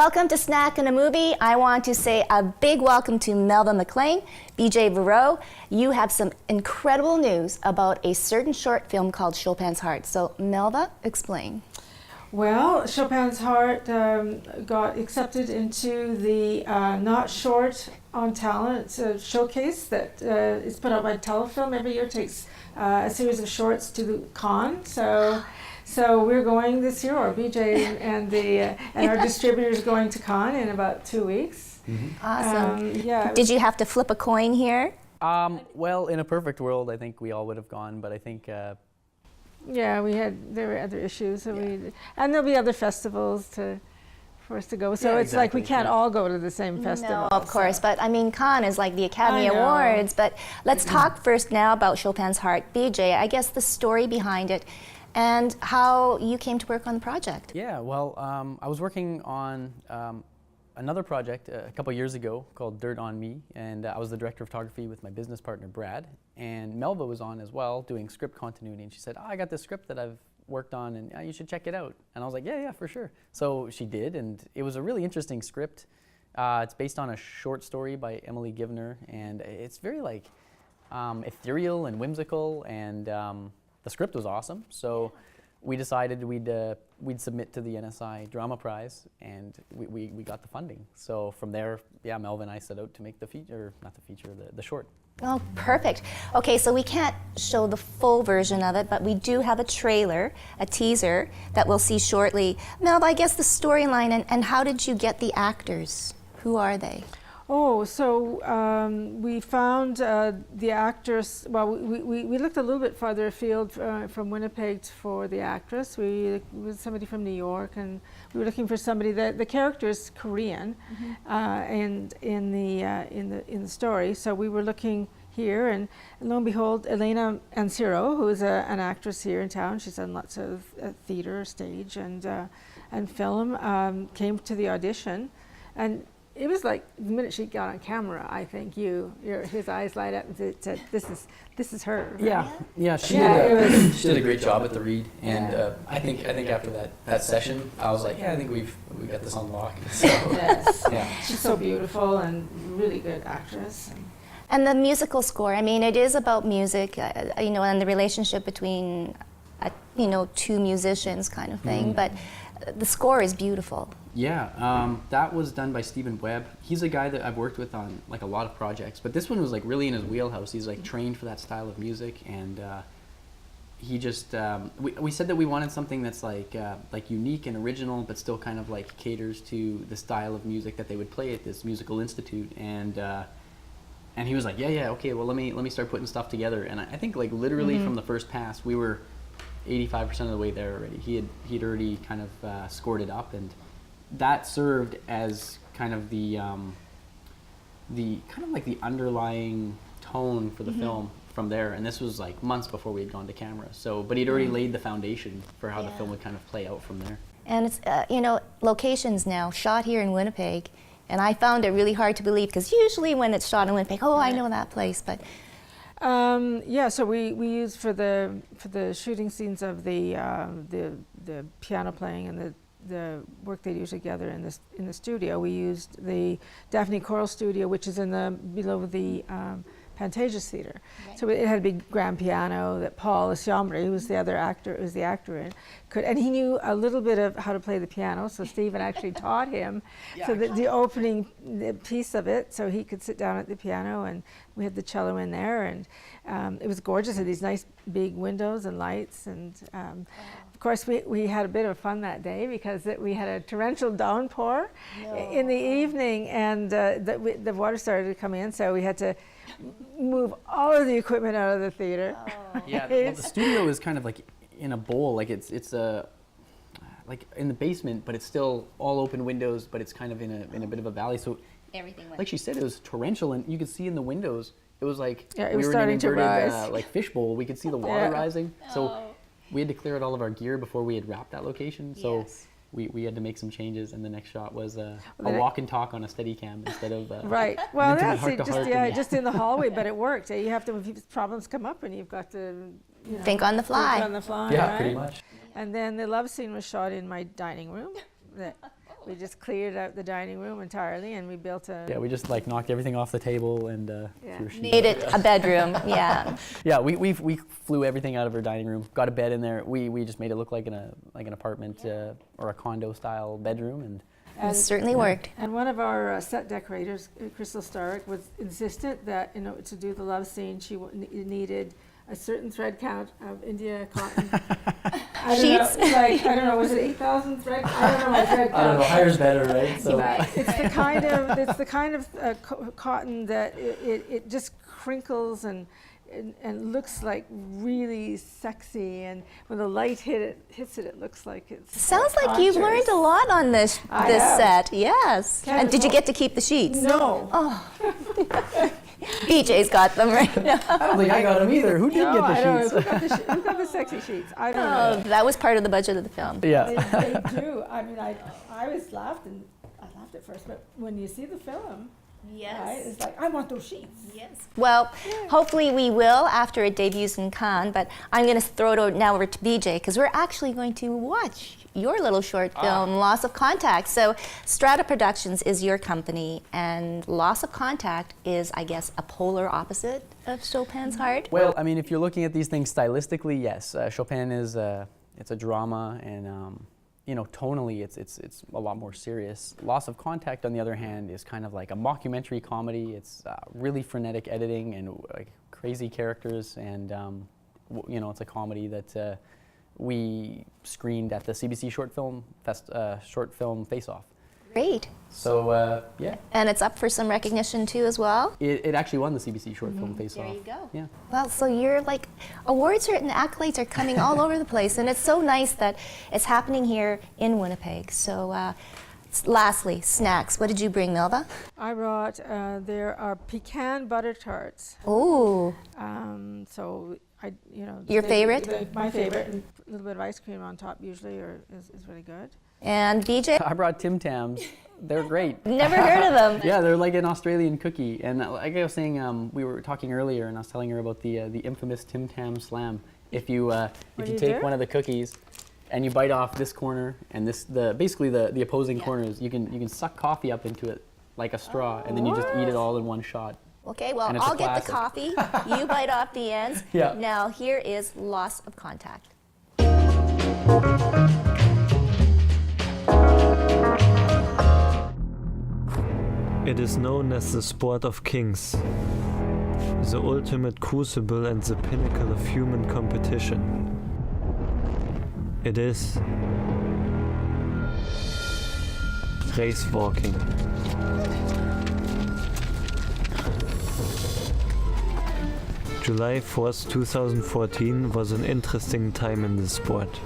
Welcome to Snack and a Movie. I want to say a big welcome to Melva McLean, BJ Verot. You have some incredible news about a certain short film called Chopin's Heart. So Melva, explain. Well, Chopin's Heart got accepted into the Not Short on Talent showcase that is put out by Telefilm. Every year takes a series of shorts to the con. So we're going this year, or BJ and our distributor's going to con in about 2 weeks. Mm-hmm. Awesome. Yeah. Did you have to flip a coin here? Well, in a perfect world, I think we all would have gone, but I think. Yeah, there were other issues, so and there'll be other festivals for us to go. So it's like we can't all go to the same festival. No, of course, but I mean, Cannes is like the Academy Awards. But let's talk first now about Chopin's Heart. BJ, I guess the story behind it and how you came to work on the project. Yeah, well, I was working on another project a couple years ago called Dirt on Me, and I was the director of photography with my business partner Brad, and Melva was on as well doing script continuity, and she said, I got this script that I've worked on and you should check it out. And I was like, yeah, for sure. So she did, and it was a really interesting script. It's based on a short story by Emily Givner, and it's very like ethereal and whimsical, and the script was awesome. So we decided we'd submit to the NSI Drama Prize, and we got the funding. So from there, yeah, Melva and I set out to make the short. Oh, perfect. Okay, so we can't show the full version of it, but we do have a trailer, a teaser, that we'll see shortly. Melva, I guess the storyline, and how did you get the actors? Who are they? Oh, so we found the actress. Well, we looked a little bit farther afield from Winnipeg for the actress. We was somebody from New York, and we were looking for somebody that the character is Korean, and in the story. So we were looking here, and lo and behold, Elena Ansiro, who is an actress here in town. She's done lots of theater, stage, and film. Came to the audition, and it was like the minute she got on camera, I think his eyes light up and said, "This is her." Right? Yeah. She did a great job at the read, and I think after that session, I was like, yeah, I think we got this on lock. So, yes. Yeah. She's so beautiful and really good actress. And the musical score. I mean, it is about music, and the relationship between, two musicians, kind of thing. But the score is beautiful. Yeah, that was done by Stephen Webb. He's a guy that I've worked with on like a lot of projects, but this one was like really in his wheelhouse. He's like trained for that style of music, and he just we said that we wanted something that's like unique and original, but still kind of like caters to the style of music that they would play at this musical institute. And he was like, yeah, okay, well let me start putting stuff together. And I think like literally from the first pass, we were 85% of the way there already. He'd already kind of scored it up, and that served as kind of the underlying tone for the film from there. And this was like months before we had gone to camera. So, but he'd already laid the foundation for how the film would kind of play out from there. And it's locations now shot here in Winnipeg, and I found it really hard to believe because usually when it's shot in Winnipeg, I know that place, but. So we used for the shooting scenes of the piano playing and the work they do together in the studio. We used the Daphne Choral Studio, which is below the Pantages Theatre. Right. So it had a big grand piano that Paul Esiambre, who was the actor in, and he knew a little bit of how to play the piano. So Stephen actually taught him. So the opening piece of it, so he could sit down at the piano, and we had the cello in there, and it was gorgeous. It had these nice big windows and lights, and of course we had a bit of fun that day because we had a torrential downpour in the evening, and the water started to come in, so we had to move all of the equipment out of the theater. Yeah, the studio is kind of like in a bowl, like it's like in the basement, but it's still all open windows, but it's kind of in a bit of a valley. So Everything went. Like she said, it was torrential, and you could see in the windows. It was like it was starting to rise. Like fishbowl. We could see the water rising. So we had to clear out all of our gear before we had wrapped that location. So we had to make some changes, and the next shot was a walk and talk on a Steadicam instead of right. Well, that's it. Just in the hallway, but it worked. You have to, if problems come up, and you've got to think on the fly. Think on the fly. Yeah, right? pretty much. And then the love scene was shot in my dining room. We just cleared out the dining room entirely, and we built a. Yeah, we just like knocked everything off the table and threw sheets. Made it a bedroom, yeah. Yeah, we flew everything out of her dining room, got a bed in there. We just made it look like an apartment or a condo style bedroom, and It certainly worked. And one of our set decorators, Crystal Stark, was insistent that to do the love scene, she needed a certain thread count of India cotton. Sheets? I don't know, was it 8,000 thread? I don't know what thread count. I don't know, higher's better, right? So It's the kind of cotton that it just crinkles and looks like really sexy, and when the light hits it, it looks like it's. Sounds like you've learned a lot on this set. Yes. And did you get to keep the sheets? No. Oh. BJ's got them right now. I don't think I got them either. Who did get the sheets? Who got the sexy sheets? I don't Oh, know. that was part of the budget of the film. Yeah. They do. I mean, I was laughed at first, but when you see the film, right, it's like, I want those sheets. Yes. Well, hopefully we will after it debuts in Cannes, but I'm going to throw it now over to BJ because we're actually going to watch your little short film, Loss of Contact. So Strata Productions is your company, and Loss of Contact is, I guess, a polar opposite of Chopin's Heart. Well, I mean, if you're looking at these things stylistically, yes, Chopin is it's a drama, and tonally it's a lot more serious. Loss of Contact, on the other hand, is kind of like a mockumentary comedy. It's really frenetic editing and like crazy characters, and it's a comedy that we screened at the CBC Short Film Face-Off. Great. So yeah. And it's up for some recognition too as well? It actually won the CBC Short Film Face-Off. There you go. Yeah. Well, so you're like, awards and accolades are coming all over the place, and it's so nice that it's happening here in Winnipeg. So lastly, snacks. What did you bring, Melva? I brought, there are pecan butter tarts. Ooh. So Your favorite? My favorite, and a little bit of ice cream on top usually is really good. And BJ? I brought Tim Tams. They're great. Never heard of them. Yeah, they're like an Australian cookie. And like I was saying, we were talking earlier, and I was telling her about the infamous Tam Slam. If you take one of the cookies and you bite off this corner and basically the opposing corners, you can suck coffee up into it like a straw, and then you just eat it all in one shot. Okay, well, And it's a I'll get the classic. coffee. You bite off the ends. Yeah. Now, here is Loss of Contact. It is known as the sport of kings, the ultimate crucible and the pinnacle of human competition. It is race walking. July 4th, 2014 was an interesting time in the sport.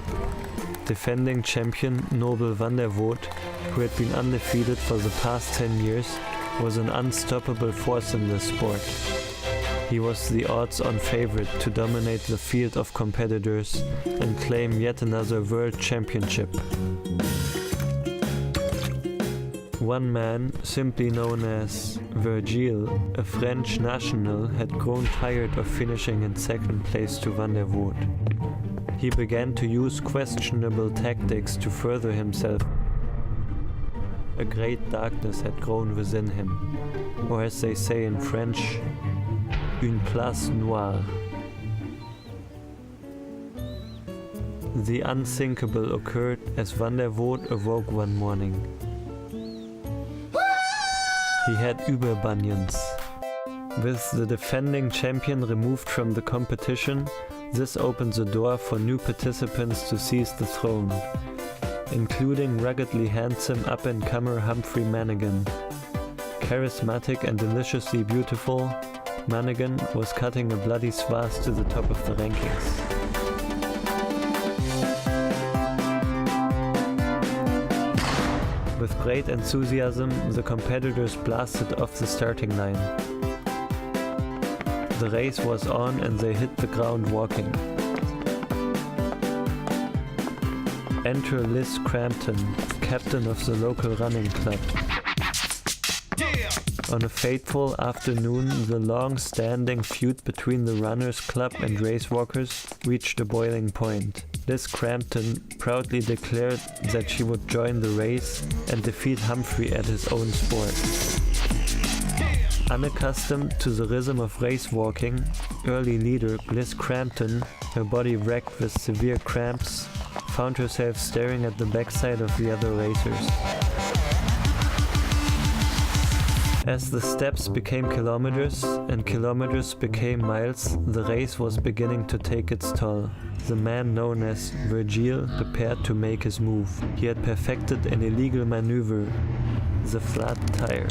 Defending champion Nobel van der Voort, who had been undefeated for the past 10 years, was an unstoppable force in the sport. He was the odds-on favorite to dominate the field of competitors and claim yet another world championship. One man, simply known as Virgile, a French national, had grown tired of finishing in second place to Van der Voort. He began to use questionable tactics to further himself. A great darkness had grown within him, or as they say in French, une place noire. The unthinkable occurred as Van der Voort awoke one morning. He had Überbunions. With the defending champion removed from the competition, this opened the door for new participants to seize the throne, including ruggedly handsome up-and-comer Humphrey Manigan. Charismatic and deliciously beautiful, Manigan was cutting a bloody swath to the top of the rankings. With great enthusiasm, the competitors blasted off the starting line. The race was on and they hit the ground walking. Enter Liz Crampton, captain of the local running club. On a fateful afternoon, the long-standing feud between the runners' club and race walkers reached a boiling point. Liz Crampton proudly declared that she would join the race and defeat Humphrey at his own sport. Unaccustomed to the rhythm of race walking, early leader Liz Crampton, her body wracked with severe cramps, found herself staring at the backside of the other racers. As the steps became kilometers and kilometers became miles, the race was beginning to take its toll. The man known as Virgil prepared to make his move. He had perfected an illegal maneuver, the flat tire.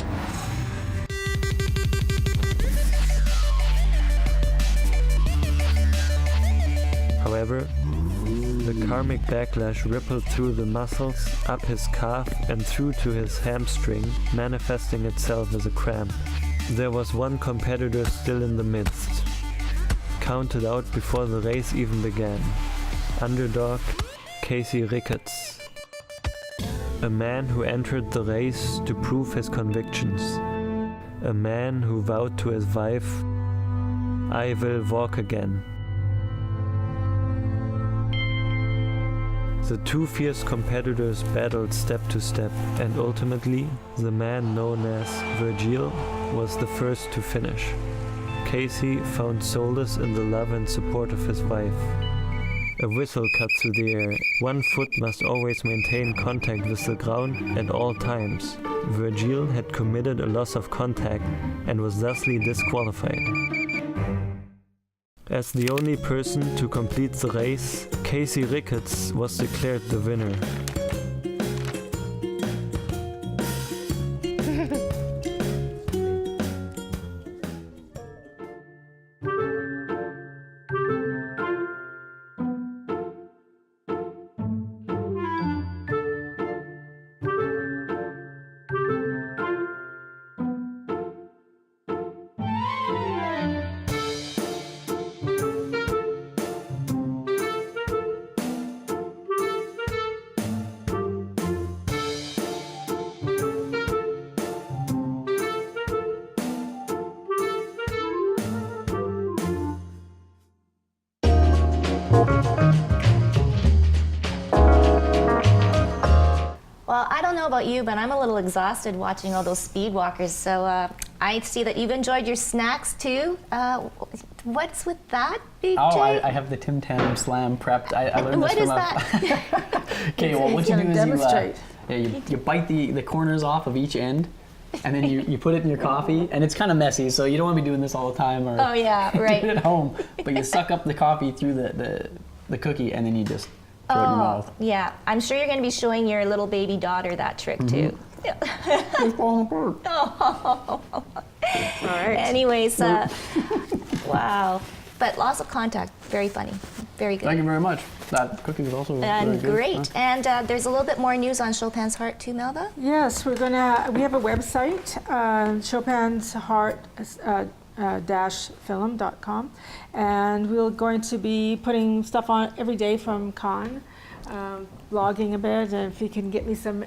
However, the karmic backlash rippled through the muscles, up his calf and through to his hamstring, manifesting itself as a cramp. There was one competitor still in the midst, counted out before the race even began. Underdog Casey Ricketts. A man who entered the race to prove his convictions. A man who vowed to his wife, "I will walk again." The two fierce competitors battled step to step, and ultimately, the man known as Virgil was the first to finish. Casey found solace in the love and support of his wife. A whistle cut through the air. One foot must always maintain contact with the ground at all times. Virgil had committed a loss of contact and was thusly disqualified. As the only person to complete the race, Casey Ricketts was declared the winner. Well, I don't know about you, but I'm a little exhausted watching all those speed walkers. So I see that you've enjoyed your snacks too. What's with that, BJ? Oh, I have the Tam Slam prepped. I learned this What is from that? Okay, well, what He's you do gonna is demonstrate. you bite the corners off of each end, and then you put it in your coffee, and it's kind of messy, so you don't want to be doing this all the time or Oh yeah, right. do it at home. But you suck up the coffee through the cookie, and then you just throw it in your mouth. Yeah, I'm sure you're going to be showing your little baby daughter that trick too. It's falling apart. All right. Anyways, wow. But lots of contact, very funny, very good. Thank you very much. That cookie is also very And good. great. And there's a little bit more news on Chopin's Heart too, Melva? Yes, we have a website, Chopin's Heart film.com, and we're going to be putting stuff on every day from Cannes, blogging a bit, and if you can get me some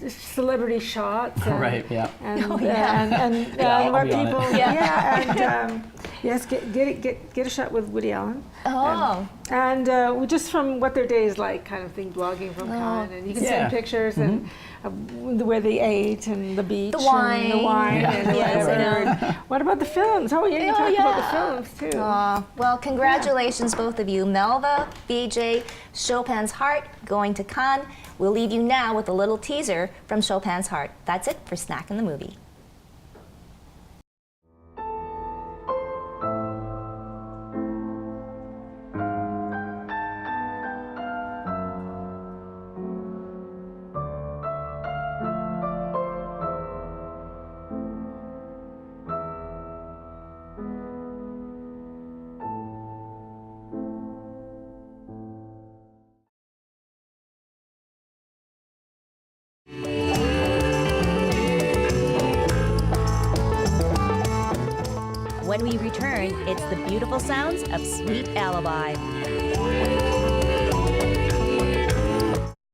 celebrity shots. And, Right, yeah. And, Oh, yeah. and I'll where be on it. people, Yeah. and yes, get a shot with Woody Allen. Oh, And we just from what their day is like, kind of thing, blogging from Cannes, and you can Yeah. send pictures and where they ate and the beach, The wine. and the wine, Yeah. and Yes, I whatever. know. And what about the films? Oh, yeah, you Oh, talked about yeah. the films too. well, congratulations, both of you. Melva, BJ, Chopin's Heart, going to Cannes. We'll leave you now with a little teaser from Chopin's Heart. That's it for Snack in the Movie. When we return, it's the beautiful sounds of Sweet Alibi.